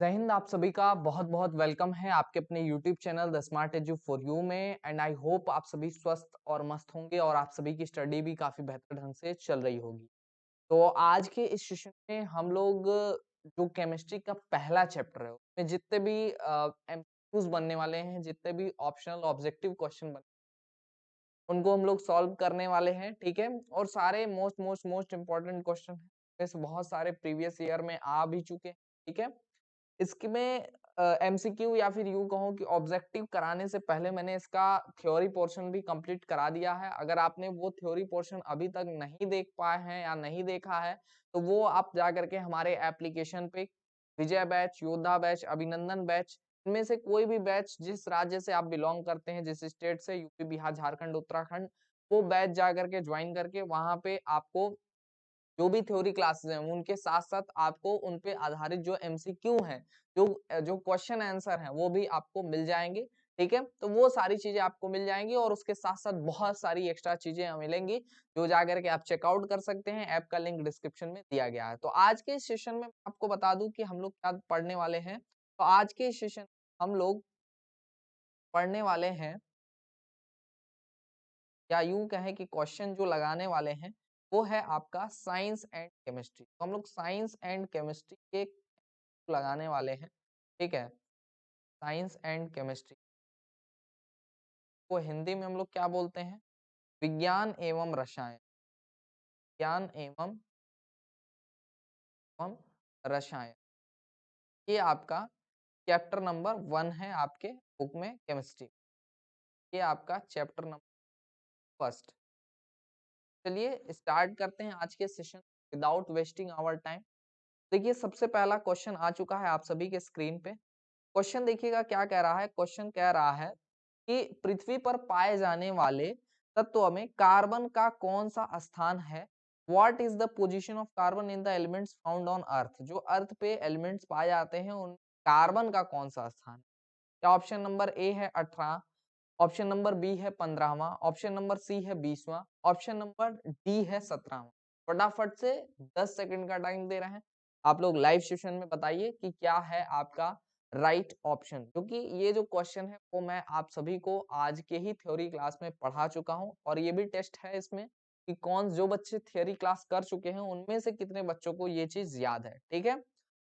जय हिंद। आप सभी का बहुत बहुत वेलकम है आपके अपने YouTube channel the smart edu for you में। एंड आई होप आप सभी स्वस्थ और मस्त होंगे और आप सभी की स्टडी भी काफी बेहतर ढंग से चल रही होगी। तो आज के इस सेशन में हम लोग जो केमिस्ट्री का पहला चैप्टर है उसमें जितने भी एमसीक्यूज बनने वाले हैं, जितने भी ऑप्शनल ऑब्जेक्टिव क्वेश्चन बने उनको हम लोग सॉल्व करने वाले हैं। ठीक है, और सारे मोस्ट इंपॉर्टेंट क्वेश्चन हैं, इसमें बहुत सारे प्रीवियस ईयर में आ भी चुके हैं। ठीक है, इसमें एमसीक्यू या फिर यूं कहूं कि ऑब्जेक्टिव कराने से पहले मैंने इसका थ्योरी पोर्शन भी कंप्लीट करा दिया है। अगर आपने वो थ्योरी पोर्शन अभी तक नहीं देख पाए हैं या नहीं देखा है तो वो आप जा करके हमारे एप्लीकेशन पे विजय बैच, योद्धा बैच, अभिनंदन बैच, इनमें से कोई भी बैच जिस राज्य से आप बिलोंग करते हैं, जिस स्टेट से, यूपी, बिहार, झारखंड, उत्तराखंड, वो बैच जा करके ज्वाइन करके वहां पे आपको जो भी थ्योरी क्लासेस हैं उनके साथ-साथ आपको उन पे आधारित जो एमसीक्यू हैं, जो क्वेश्चन आंसर हैं वो भी आपको मिल जाएँगे। ठीक है? तो वो सारी चीज़ें आपको मिल जाएँगी और उसके साथ-साथ बहुत सारी एक्स्ट्रा चीज़ें मिलेंगी जो जाकर के आप चेकआउट कर सकते हैं। ऐप का लिंक डिस्क्रिप्शन में दिया गया है। तो आज के इस सेशन में आपको बता दूँ कि हम लोग क्या पढ़ने वाले हैं। तो आज के इस सेशन हम लोग पढ़ने वाले हैं, या यूं कहें कि क्वेश्चन जो लगाने वाले हैं वो है आपका साइंस एंड केमिस्ट्री। तो हम लोग साइंस एंड केमिस्ट्री के लगाने वाले हैं। ठीक है, साइंस एंड केमिस्ट्री को हिंदी में हम लोग क्या बोलते हैं? विज्ञान एवं रसायन। विज्ञान एवं रसायन, ये आपका चैप्टर नंबर 1 है आपके बुक में केमिस्ट्री। ये आपका चैप्टर नंबर फर्स्ट। चलिए स्टार्ट करते हैं आज के session without wasting our time. देखिए सबसे पहला क्वेश्चन आ चुका है आप सभी के स्क्रीन पे। क्वेश्चन देखिएगा क्या कह रहा है। क्वेश्चन कह रहा है कि पृथ्वी पर पाए जाने वाले तत्वों में कार्बन का कौन सा स्थान है? What is the position of carbon in the elements found on earth? जो अर्थ पे एलिमेंट्स पाए जाते हैं उन कार्बन का कौन सा स्थान है? क्या ऑप्शन नंबर ए है 18, ऑप्शन नंबर बी है 15वां, ऑप्शन नंबर सी है 20वां, ऑप्शन नंबर डी है 17वां। फटाफट से 10 सेकंड का टाइम दे रहे हैं। आप लोग लाइव सेशन में बताइए कि क्या है आपका राइट ऑप्शन, क्योंकि ये जो क्वेश्चन है वो मैं आप सभी को आज के ही थ्योरी क्लास में पढ़ा चुका हूं और ये भी टेस्ट है इसमें कि कौन जो बच्चे थ्योरी क्लास कर चुके हैं उनमें से कितने बच्चों को ये चीज याद है। ठीक है,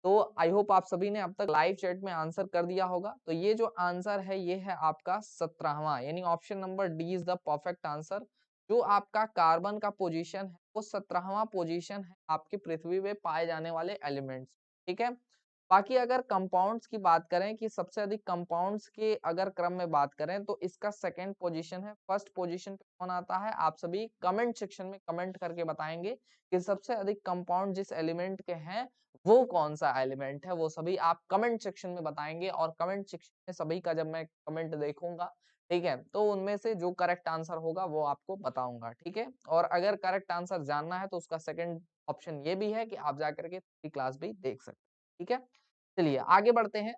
तो आई होप आप सभी ने अब तक लाइव चैट में आंसर कर दिया होगा। तो ये जो आंसर है ये है आपका 17वां, यानी option number D is the perfect answer. जो आपका कार्बन का पोजीशन है वो 17वां पोजीशन है आपकी पृथ्वी पे पाए जाने वाले एलिमेंट्स। ठीक है, बाकी अगर कंपाउंड्स की बात करें कि सबसे अधिक कंपाउंड्स के अगर क्रम में बात करें तो इसका सेकंड पोजीशन है। फर्स्ट पोजीशन पे कौन आता है? आप सभी कमेंट सेक्शन में कमेंट करके बताएंगे कि सबसे अधिक कंपाउंड जिस एलिमेंट के हैं वो कौन सा एलिमेंट है। वो सभी आप कमेंट सेक्शन में बताएंगे और कमेंट सेक्शन में सभी का जब मैं कमेंट देखूंगा, ठीक है, तो उनमें से जो करेक्ट आंसर होगा वो आपको बताऊंगा। ठीक है, और अगर करेक्ट आंसर जानना है तो उसका सेकंड ऑप्शन ये भी है कि आप जाकर के क्लास भी देख सकते हैं। ठीक है, चलिए आगे बढ़ते हैं।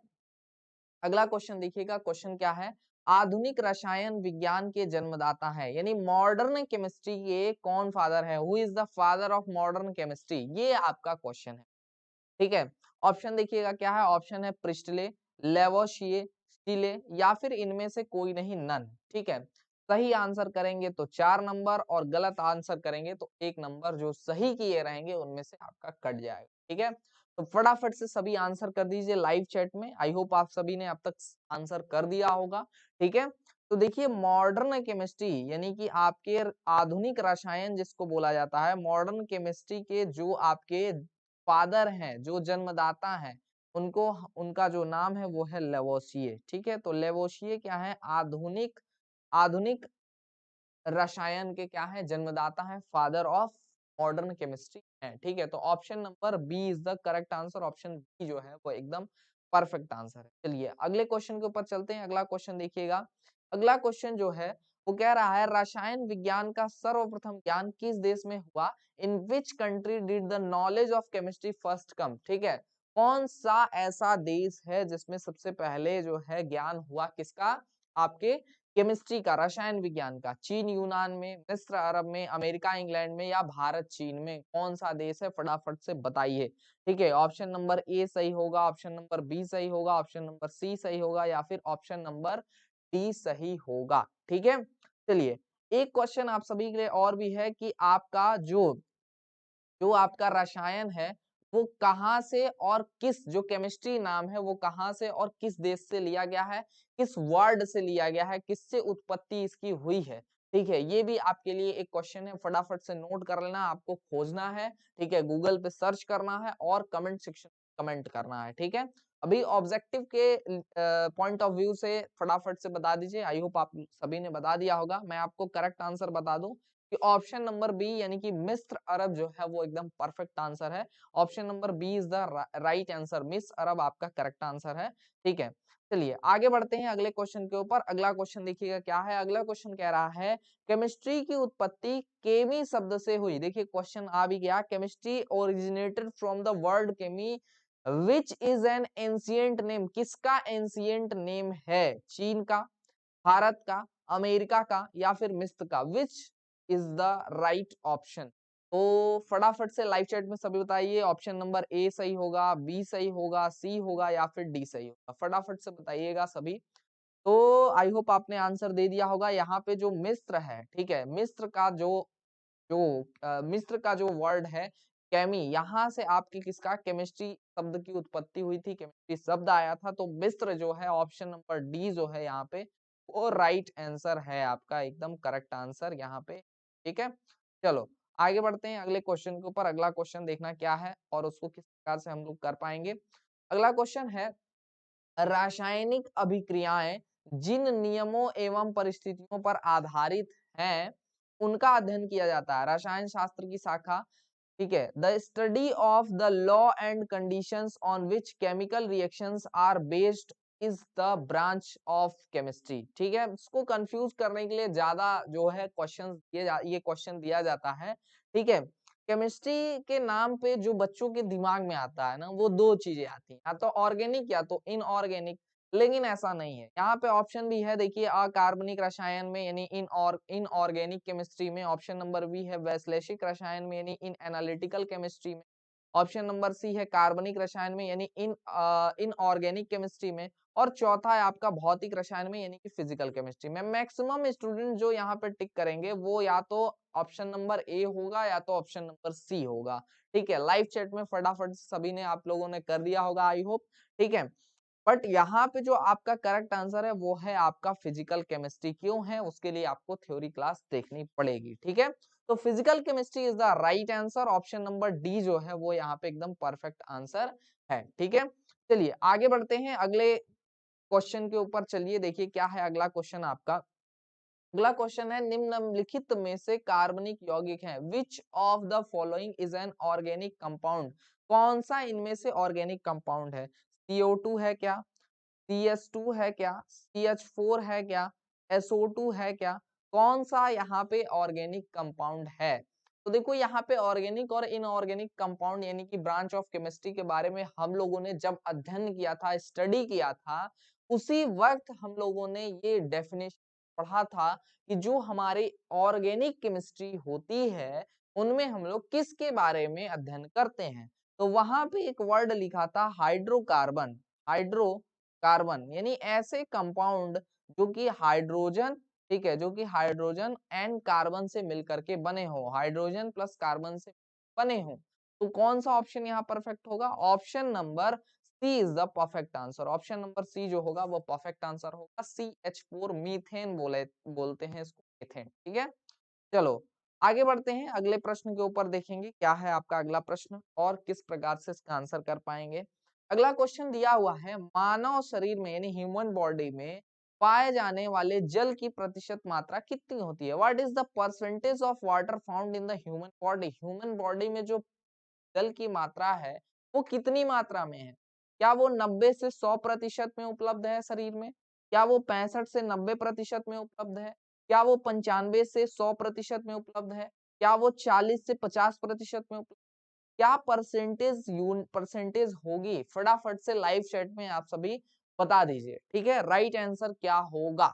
अगला क्वेश्चन देखिएगा। क्वेश्चन क्या है? आधुनिक रसायन विज्ञान के जन्मदाता है, यानी मॉडर्न केमिस्ट्री के कौन फादर है? Who is the father of modern chemistry? ये आपका क्वेश्चन है। ठीक है, ऑप्शन देखिएगा क्या है। ऑप्शन है प्रिस्टले, लेवोशिए, स्टीले, या फिर इनमें से कोई नहीं, नन। ठीक है, सही आंसर करेंगे तो 4 नंबर और गलत आंसर करेंगे तो 1 नंबर। जो सही किए रहेंगे उनमें से आपका कट जाएगा। ठीक है, तो फटाफट से सभी आंसर कर दीजिए लाइव चैट में। आई होप आप सभी ने अब तक आंसर कर दिया होगा। ठीक है, तो देखिए मॉडर्न केमिस्ट्री यानी कि आपके आधुनिक रसायन जिसको बोला जाता है, मॉडर्न केमिस्ट्री के जो आपके फादर हैं, जो जन्मदाता हैं, उनको उनका जो नाम है वो है लेवोसिए। ठीक है, तो लेवोसिए क्या है? आधुनिक आधुनिक रसायन के क्या है? जन्मदाता है, फादर ऑफ मॉडर्न केमिस्ट्री है। ठीक है, तो option number B is the correct answer. Option B जो है वो एकदम परफेक्ट आंसर है। चलिए अगले क्वेश्चन के ऊपर चलते हैं। अगला क्वेश्चन देखिएगा। अगला क्वेश्चन जो है वो कह रहा है रसायन विज्ञान का सर्वप्रथम ज्ञान किस देश में हुआ? In which country did the knowledge of chemistry first come? ठीक है, कौन सा ऐसा देश है जिसमें सबसे पहले जो है ज्ञान हुआ किसका? आपके केमिस्ट्री का, रसायन विज्ञान का, चीन यूनान में, मिस्र अरब में, अमेरिका इंग्लैंड में या भारत चीन में, कौन सा देश है फटाफट से बताइए। ठीक है, ऑप्शन नंबर ए सही होगा, ऑप्शन नंबर बी सही होगा, ऑप्शन नंबर सी सही होगा या फिर ऑप्शन नंबर डी सही होगा। ठीक है, चलिए एक क्वेश्चन आप सभी के लिए और भी है कि आपका जो आपका रसायन है वो कहाँ से और किस, जो केमिस्ट्री नाम है वो कहाँ से और किस देश से लिया गया है, किस वर्ड से लिया गया है, किससे उत्पत्ति इसकी हुई है। ठीक है, ये भी आपके लिए एक क्वेश्चन है, फटाफट से नोट कर लेना, आपको खोजना है। ठीक है, गूगल पे सर्च करना है और कमेंट सेक्शन कमेंट करना है। ठीक है, अभी ऑब्जेक्टिव के पॉइंट ऑफ व्यू से फटाफट से बता दीजिए। आई होप आप सभी ने बता दिया होगा। मैं आपको करेक्ट आंसर बता दूं कि ऑप्शन नंबर बी यानी कि मिस्र अरब जो है वो एकदम परफेक्ट आंसर है। Option number B is the right answer, मिस्र अरब आपका करेक्ट आंसर है। ठीक है, चलिए आगे बढ़ते हैं अगले क्वेश्चन के ऊपर। अगला क्वेश्चन देखिएगा क्या है। अगला क्वेश्चन कह रहा है केमिस्ट्री की उत्पत्ति केमी शब्द से हुई। देखिए क्वेश्चन आ भी गया, chemistry originated from the word chemi which is an ancient name, किसका एंशिएंट नेम है, चीन का, भारत का, अमेरिका का या फिर मिस्र का, which is the right option. तो फटाफट से लाइव चैट में सभी बताइए, ऑप्शन नंबर ए सही होगा, बी सही होगा, सी होगा या फिर डी सही होगा, फटाफट से बताइएगा सभी। तो आई होप आपने आंसर दे दिया होगा। यहाँ पे जो मिस्र है, ठीक है, मिस्र का जो जो मिस्र का जो वर्ड है केमी, यहाँ से आपकी किसका, केमिस्ट्री शब्द की उत्पत्ति हुई थी, केमिस्ट्री शब्द आया था। तो मिस्र जो है ऑप्शन नंबर डी जो है यहाँ पे वो राइट आंसर है आपका, एकदम करेक्ट आंसर यहाँ पे। ठीक है, चलो आगे बढ़ते हैं अगले क्वेश्चन के ऊपर। अगला क्वेश्चन देखना क्या है और उसको किस प्रकार से हम लोग कर पाएंगे। अगला क्वेश्चन है रासायनिक अभिक्रियाएं जिन नियमों एवं परिस्थितियों पर आधारित हैं उनका अध्ययन किया जाता है। रसायन शास्त्र की शाखा, ठीक है, the study of the law and conditions on which chemical reactions are based is the branch of chemistry. ठीक है, इसको कंफ्यूज करने के लिए ज्यादा जो है क्वेश्चन ये क्वेश्चन दिया जाता है। ठीक है, केमिस्ट्री के नाम पे जो बच्चों के दिमाग में आता है ना वो दो चीजें आती हैं, या तो ऑर्गेनिक या तो इनऑर्गेनिक, लेकिन ऐसा नहीं है। यहाँ पे ऑप्शन भी है, देखिए अकार्बनिक रसायन में यानी इनऑर्गेनिक केमिस्ट्री में, ऑप्शन नंबर बी है वैश्लेषिक रसायन में यानी इन एनालिटिकल केमिस्ट्री में, ऑप्शन नंबर सी है कार्बनिक रसायन में यानी इनऑर्गेनिक केमिस्ट्री में, और चौथा है आपका भौतिक रसायन में यानी कि फिजिकल केमिस्ट्री में। मैक्सिमम स्टूडेंट जो यहाँ पे टिक करेंगे वो या तो ऑप्शन नंबर ए होगा या तो ऑप्शन नंबर सी होगा। ठीक है, लाइव चैट में फटाफट सभी ने आप लोगों ने कर दिया होगा आई होप। ठीक है, बट यहाँ पे जो आपका करेक्ट आंसर है वो है आपका फिजिकल केमिस्ट्री। क्यों है, उसके लिए आपको थ्योरी क्लास देखनी पड़ेगी। ठीक है, तो physical chemistry is the right answer, option number D जो है वो यहाँ पे एकदम परफेक्ट आंसर है। ठीक है, चलिए आगे बढ़ते हैं अगले क्वेश्चन के ऊपर। चलिए देखिए क्या है अगला क्वेश्चन आपका। अगला क्वेश्चन है निम्नलिखित में से कार्बनिक यौगिक है, which of the following is an organic compound, कौन सा इनमें से ऑर्गेनिक कंपाउंड है। CO2 है क्या, CH2 है क्या, CH4 है क्या, SO2 है क्या, कौन सा यहाँ पे ऑर्गेनिक कंपाउंड है। तो देखो यहाँ पे ऑर्गेनिक और इनऑर्गेनिक कंपाउंड यानी कि ब्रांच ऑफ केमिस्ट्री के बारे में हम लोगों ने जब अध्ययन किया था, स्टडी किया था, उसी वक्त हम लोगों ने ये डेफिनेशन पढ़ा था कि जो हमारी ऑर्गेनिक केमिस्ट्री होती है उनमें हम लोग किसके बारे में अध्ययन करते हैं। तो वहां पे एक वर्ड लिखा था हाइड्रोकार्बन, हाइड्रोकार्बन यानी ऐसे कंपाउंड जो कि हाइड्रोजन, ठीक है, जो कि हाइड्रोजन एंड कार्बन से मिलकर के बने हो, हाइड्रोजन प्लस कार्बन से बने हो। तो कौन सा ऑप्शन यहाँ परफेक्ट होगा, option number C is the perfect answer. Option number C जो होगा वो परफेक्ट आंसर होगा। CH4 मीथेन बोलते हैं इसको, मीथेन। ठीक है, चलो आगे बढ़ते हैं अगले प्रश्न के ऊपर, देखेंगे क्या है आपका अगला प्रश्न और किस प्रकार से इसका आंसर कर पाएंगे। अगला क्वेश्चन दिया हुआ है मानव शरीर में यानी ह्यूमन बॉडी में पाए जाने वाले जल की प्रतिशत मात्रा कितनी होती है। What is the percentage of water found in the human body, human body में जो जल की मात्रा है वो कितनी मात्रा में है। क्या वो 90 से 100% में उपलब्ध है शरीर में, क्या वो 65 से 90% में उपलब्ध है, क्या वो 95 से 100% में उपलब्ध है, क्या वो 40 से 50% में उपलब्ध, क्या परसेंटेज होगी, फटाफट से लाइव चैट में आप सभी बता दीजिए। ठीक है, राइट आंसर क्या होगा।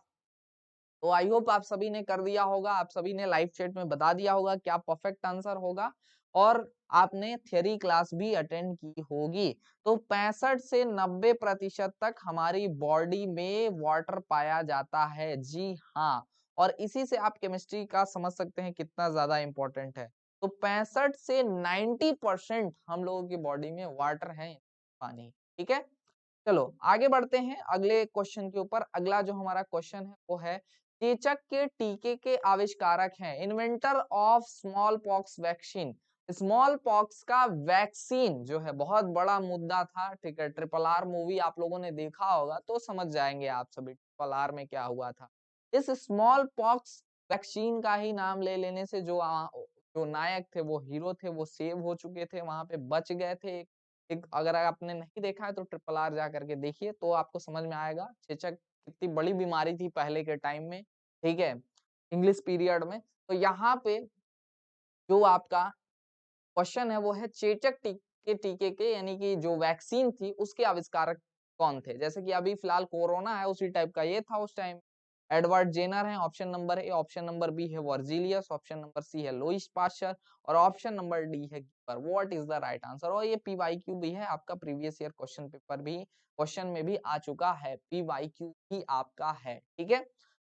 तो आई होप आप सभी ने कर दिया होगा, आप सभी ने लाइव चैट में बता दिया होगा क्या परफेक्ट आंसर होगा और आपने थ्योरी क्लास भी अटेंड की होगी। तो 65 से 90% तक हमारी बॉडी में वाटर पाया जाता है। जी हाँ, और इसी से आप केमिस्ट्री का समझ सकते हैं कितना ज्यादा इंपॉर्टेंट है। तो 65 से 90% हम लोगों की बॉडी में वाटर है, पानी। ठीक है, चलो आगे बढ़ते हैं अगले क्वेश्चन के ऊपर। अगला जो हमारा क्वेश्चन है वो है, चेचक के टीके के आविष्कारक हैं, inventor of small pox vaccine. Small pox का वैक्सीन जो है बहुत बड़ा मुद्दा था। ठीक है, ट्रिपल आर मूवी आप लोगों ने देखा होगा तो समझ जाएंगे आप सभी ट्रिपल आर में क्या हुआ था। इस स्मॉल पॉक्स वैक्सीन का ही नाम ले लेने से जो नायक थे, वो हीरो थे, वो सेव हो चुके थे, वहां पे बच गए थे। एक अगर आपने नहीं देखा है तो ट्रिपल आर जा करके देखिए तो आपको समझ में आएगा चेचक कितनी बड़ी बीमारी थी पहले के टाइम में। ठीक है, इंग्लिश पीरियड में। तो यहाँ पे जो आपका क्वेश्चन है वो है, चेचक टीके के यानी कि जो वैक्सीन थी उसके आविष्कारक कौन थे। जैसे कि अभी फिलहाल कोरोना है उसी टाइप का ये था उस टाइम। एडवर्ड जेनर है option number A, option number B है वर्जीलियस, ऑप्शन नंबर सी है लुईस पास्चर और ऑप्शन नंबर डी है गिबर। What is the right answer. और ये पीवाईक्यू भी है आपका, प्रीवियस ईयर क्वेश्चन पेपर भी क्वेश्चन में भी आ चुका है, पीवाईक्यू ही आपका है। ठीक है,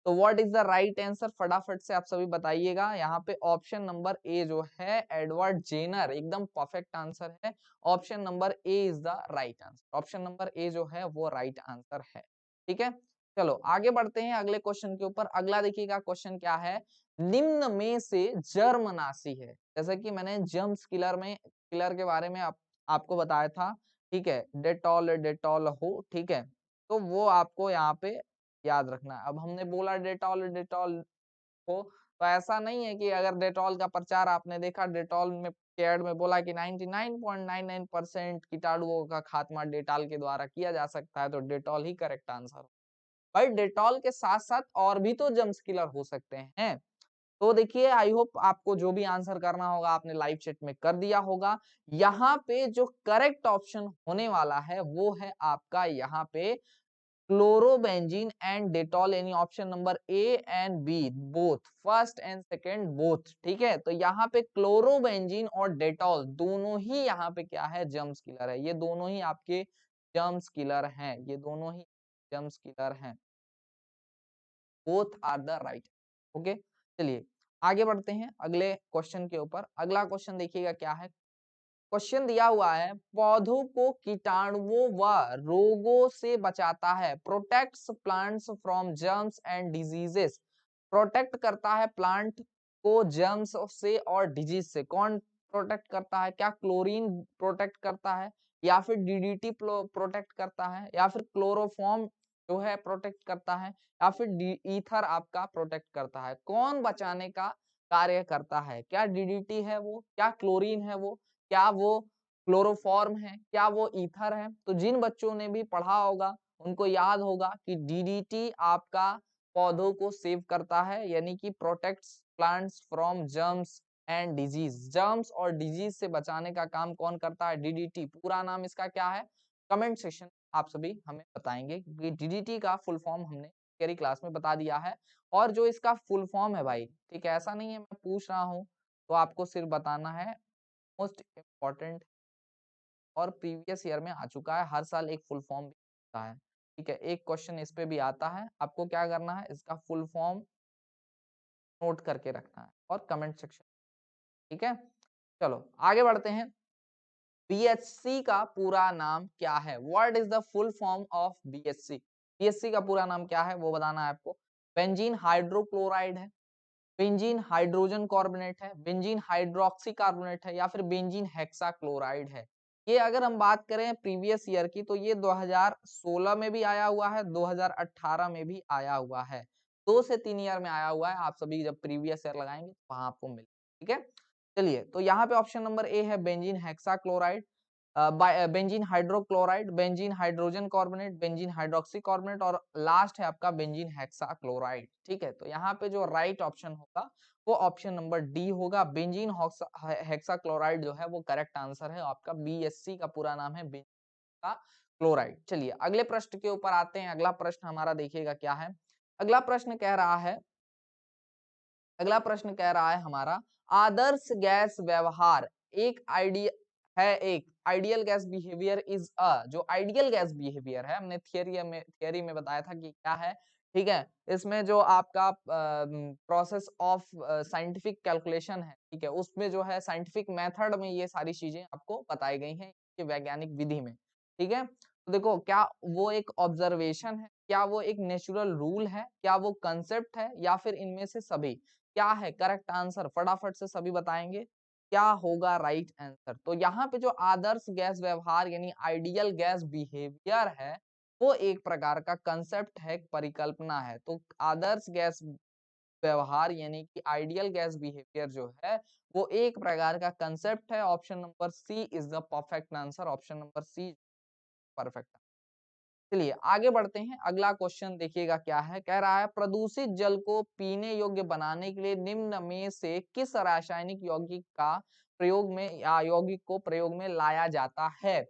तो what is the right answer फटाफट से आप सभी बताइएगा। यहाँ पे ऑप्शन नंबर ए जो है एडवर्ड जेनर एकदम परफेक्ट आंसर है। Option number A is the right answer, option number ए जो है वो राइट आंसर है। ठीक है, चलो आगे बढ़ते हैं अगले क्वेश्चन के ऊपर। अगला देखिएगा क्वेश्चन क्या है, निम्न में से जर्मनाशी है। जैसे कि मैंने जर्म्स किलर के बारे में आपको बताया था। ठीक है, डेटॉल डेटॉल हो, ठीक है, तो वो आपको यहाँ पे याद रखना है। अब हमने बोला डेटॉल डेटॉल हो, तो ऐसा नहीं है कि अगर डेटॉल का प्रचार आपने देखा, डेटॉल में के ऐड में बोला कि 99.99% कीटाणुओं का खात्मा डेटॉल के द्वारा किया जा सकता है, तो डेटॉल ही करेक्ट आंसर। भाई डेटॉल के साथ साथ और भी तो जर्म्स किलर हो सकते हैं। तो देखिए आई होप आपको जो भी आंसर करना होगा आपने लाइव चैट में कर दिया होगा। यहाँ पे जो करेक्ट ऑप्शन होने वाला है वो है आपका यहाँ पे क्लोरोबेंजीन एंड डेटॉल, यानी option number A and B both, first and second both. ठीक है, तो यहाँ पे क्लोरोबेंजीन और डेटॉल दोनों ही यहाँ पे क्या है, जर्म्स किलर है। ये दोनों ही आपके जर्म्स किलर हैं, ये दोनों ही जर्म्स किलर हैं। Both are the right. Okay, चलिए आगे बढ़ते हैं अगले क्वेश्चन के ऊपर। अगला क्वेश्चन देखिएगा क्या है। क्वेश्चन दिया हुआ है, पौधों को कीटाणुओं व रोगों से बचाता है, protects plants from germs and diseases. Protect करता है प्लांट को जर्म्स से और डिजीज से। कौन प्रोटेक्ट करता है? क्या क्लोरीन प्रोटेक्ट करता है, या फिर डीडीटी प्रोटेक्ट करता है, या फिर क्लोरोफॉर्म जो है प्रोटेक्ट करता है, या फिर ईथर आपका प्रोटेक्ट करता है? कौन बचाने का कार्य करता है? क्या डीडीटी है वो, क्या क्लोरीन है वो, क्या वो क्लोरोफॉर्म है, क्या वो ईथर है? तो जिन बच्चों ने भी पढ़ा होगा उनको याद होगा कि डीडीटी आपका पौधों को सेव करता है, यानी कि protects plants from germs and disease. Germs और डिजीज से बचाने का काम कौन करता है? डीडीटी। पूरा नाम इसका क्या है? कमेंट सेक्शन आप सभी हमें बताएंगे, क्योंकि डीडीटी का फुल फॉर्म हमने थियरी क्लास में बता दिया है। और जो इसका फुल फॉर्म है भाई, ठीक है, ऐसा नहीं है मैं पूछ रहा हूँ तो आपको सिर्फ बताना है, मोस्ट इम्पोर्टेंट और प्रीवियस ईयर में आ चुका है, हर साल एक फुल फॉर्म भी आता है। ठीक है, एक क्वेश्चन इस पे भी आता है, आपको क्या करना है, इसका फुल फॉर्म नोट करके रखना है और कमेंट सेक्शन। ठीक है, चलो आगे बढ़ते हैं। बीएचसी का पूरा नाम क्या है? What is the full form of BHC? BHC का पूरा नाम क्या है वो बताना है आपको। बेंजीन हाइड्रोक्लोराइड है, बेंजीन हाइड्रोजन कार्बोनेट है, बेंजीन हाइड्रोक्सी कार्बोनेट है, या फिर बेंजीन हेक्साक्लोराइड है। ये अगर हम बात करें प्रीवियस ईयर की तो ये 2016 में भी आया हुआ है, 2018 में भी आया हुआ है, 2 से 3 ईयर में आया हुआ है। आप सभी जब प्रीवियस ईयर लगाएंगे तो वहां आपको मिले। ठीक है, चलिए तो यहाँ पे ऑप्शन नंबर ए है benzene hexachloride, benzene hydrochloride, benzene hydrogen carbonate, benzene hydroxy carbonate और लास्ट है आपका बेंजीन हेक्साक्लोराइड। ठीक है, तो यहाँ पे जो राइट ऑप्शन होगा वो ऑप्शन नंबर डी होगा। बेंजीन हेक्साक्लोराइड जो है वो करेक्ट आंसर है आपका। बीएससी का पूरा नाम है बेंजीन का क्लोराइड। चलिए अगले प्रश्न के ऊपर आते हैं। अगला प्रश्न हमारा देखिएगा क्या है। अगला प्रश्न कह रहा है, अगला प्रश्न कह रहा है हमारा, आदर्श गैस व्यवहार एक ideal gas behaviour is a, जो आइडियल गैस बिहेवियर है, हमने थियरी में बताया था कि क्या है, ठीक है। इसमें जो आपका प्रोसेस ऑफ साइंटिफिक कैलकुलेशन है, ठीक है, उसमें जो है साइंटिफिक मेथड में ये सारी चीजें आपको बताई गई हैं कि वैज्ञानिक विधि में, ठीक है। तो देखो, क्या वो एक ऑब्जर्वेशन है, क्या वो एक नेचुरल रूल है, क्या वो कंसेप्ट है, या फिर इनमें से सभी? क्या है करेक्ट आंसर? फटाफट से सभी बताएंगे क्या होगा राइट आंसर। तो यहाँ पे जो आदर्श गैस व्यवहार यानी आइडियल गैस बिहेवियर है, वो एक प्रकार का कंसेप्ट है, एक परिकल्पना है। तो आदर्श गैस व्यवहार यानी कि आइडियल गैस बिहेवियर जो है, वो एक प्रकार का कंसेप्ट है। Option number C is the perfect answer. Option number C perfect. चलिए आगे बढ़ते हैं। अगला क्वेश्चन देखिएगा क्या है, कह रहा है प्रदूषित जल को पीने योग्य बनाने के लिए निम्न में से किस रासायनिक यौगिक का प्रयोग में या यौगिक को प्रयोग में लाया जाता है।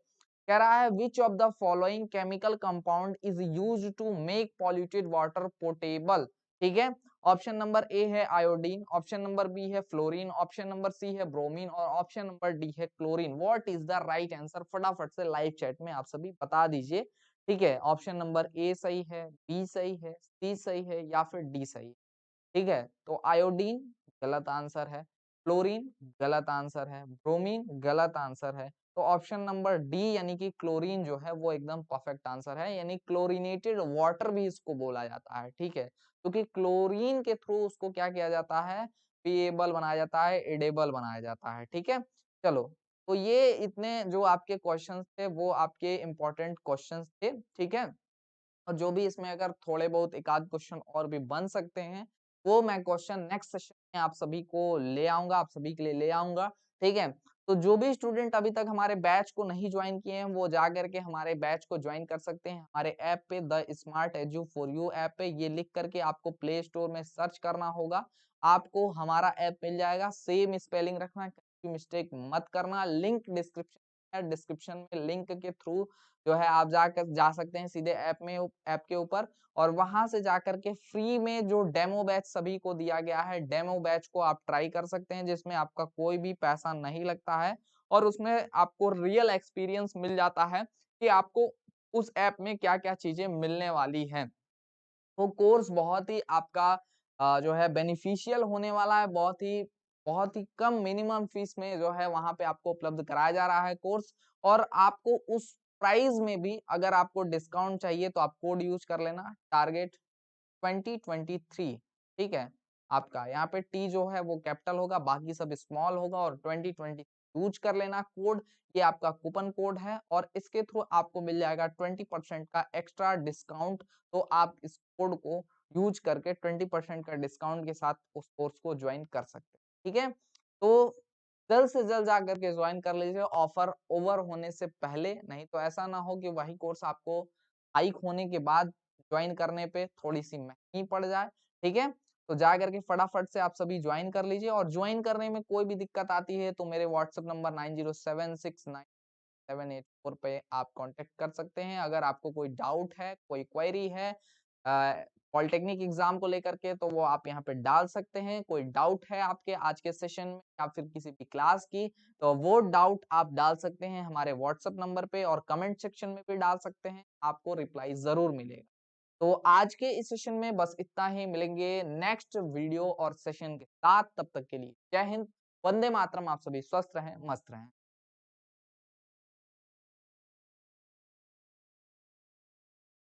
कह रहा है which of the following chemical compound is used to make polluted water potable. ठीक है, ऑप्शन नंबर ए है आयोडीन, ऑप्शन नंबर बी है फ्लोरीन, ऑप्शन नंबर सी है ब्रोमीन और ऑप्शन नंबर डी है chlorine. What is the right answer? फटाफट से live chat में आप सभी बता दीजिए। ठीक है, ऑप्शन नंबर ए सही है, बी सही है, सी सही है या फिर डी सही है। ठीक है, तो आयोडीन गलत आंसर है, क्लोरीन गलत आंसर है, ब्रोमीन गलत आंसर है। तो ऑप्शन नंबर डी यानी कि क्लोरीन जो है वो एकदम परफेक्ट आंसर है, यानी क्लोरीनेटेड वाटर भी इसको बोला जाता है। ठीक है, क्योंकि क्लोरीन के थ्रू उसको क्या किया जाता है, पिएबल बनाया जाता है, एडेबल बनाया जाता है। ठीक है, चलो, तो ये इतने जो आपके क्वेश्चंस थे वो आपके इम्पोर्टेंट क्वेश्चंस थे। ठीक है, और जो भी इसमें अगर थोड़े बहुत एक आध क्वेश्चन और भी बन सकते हैं, वो मैं क्वेश्चन नेक्स्ट सेशन में आप सभी को ले आऊंगा, आप सभी के लिए ले आऊंगा। ठीक है, तो जो भी स्टूडेंट अभी तक हमारे बैच को नहीं ज्वाइन किए हैं, वो जा करके हमारे बैच को ज्वाइन कर सकते हैं। हमारे ऐप पे the smart edu for you app पे ये लिख करके आपको प्ले स्टोर में सर्च करना होगा, आपको हमारा ऐप मिल जाएगा। सेम स्पेलिंग रखना, कहीं मिस्टेक मत करना। लिंक डिस्क्रिप्शन है, डिस्क्रिप्शन में लिंक के थ्रू जो है आप जा सकते हैं सीधे ऐप के ऊपर, और वहां से जाकर के फ्री में जो डेमो बैच सभी को दिया गया है, डेमो बैच को आप ट्राई कर सकते हैं, जिसमें आपका कोई भी पैसा नहीं लगता है और उसमें आपको रियल एक्सपीरियंस मिल जाता है कि आपको उस ऐप में क्या-क्या चीजें मिलने वाली हैं। वो कोर्स बहुत ही आपका जो है बेनिफिशियल होने वाला है, बहुत ही कम मिनिमम फीस में जो है वहां पे आपको उपलब्ध कराया जा रहा है कोर्स। और आपको उस प्राइस में भी अगर आपको डिस्काउंट चाहिए तो आप कोड यूज कर लेना, टारगेट 2023। ठीक है, आपका यहाँ पे टी जो है वो कैपिटल होगा, बाकी सब स्मॉल होगा, और 2020 यूज कर लेना कोड। ये आपका कूपन कोड है और इसके थ्रू आपको मिल जाएगा 20% का एक्स्ट्रा डिस्काउंट। तो आप इस कोड को यूज करके 20% का डिस्काउंट के साथ उस कोर्स को ज्वाइन कर सकते हैं। ठीक है, तो जल्द से जल्द जाकर के ज्वाइन कर लीजिए, ऑफर ओवर होने से पहले, नहीं तो ऐसा ना हो कि वही कोर्स आपको हाइक होने के बाद ज्वाइन करने पे थोड़ी सी महंगी पड़ जाए। ठीक है, तो जा करके फटाफट से आप सभी ज्वाइन कर लीजिए, और ज्वाइन करने में कोई भी दिक्कत आती है तो मेरे व्हाट्सएप नंबर 90769784 पे आप कांटेक्ट कर सकते हैं। अगर आपको कोई डाउट है, कोई क्वेरी है पॉलिटेक्निक एग्जाम को लेकर के, तो वो आप यहाँ पे डाल सकते हैं। कोई डाउट है आपके आज के सेशन में या फिर किसी भी क्लास की, तो वो डाउट आप डाल सकते हैं हमारे व्हाट्सएप नंबर पे, और कमेंट सेक्शन में भी डाल सकते हैं, आपको रिप्लाई जरूर मिलेगा। तो आज के इस सेशन में बस इतना ही, मिलेंगे नेक्स्ट वीडियो और सेशन के साथ। तब तक के लिए जय हिंद, वंदे मातरम। आप सभी स्वस्थ रहें, मस्त रहें।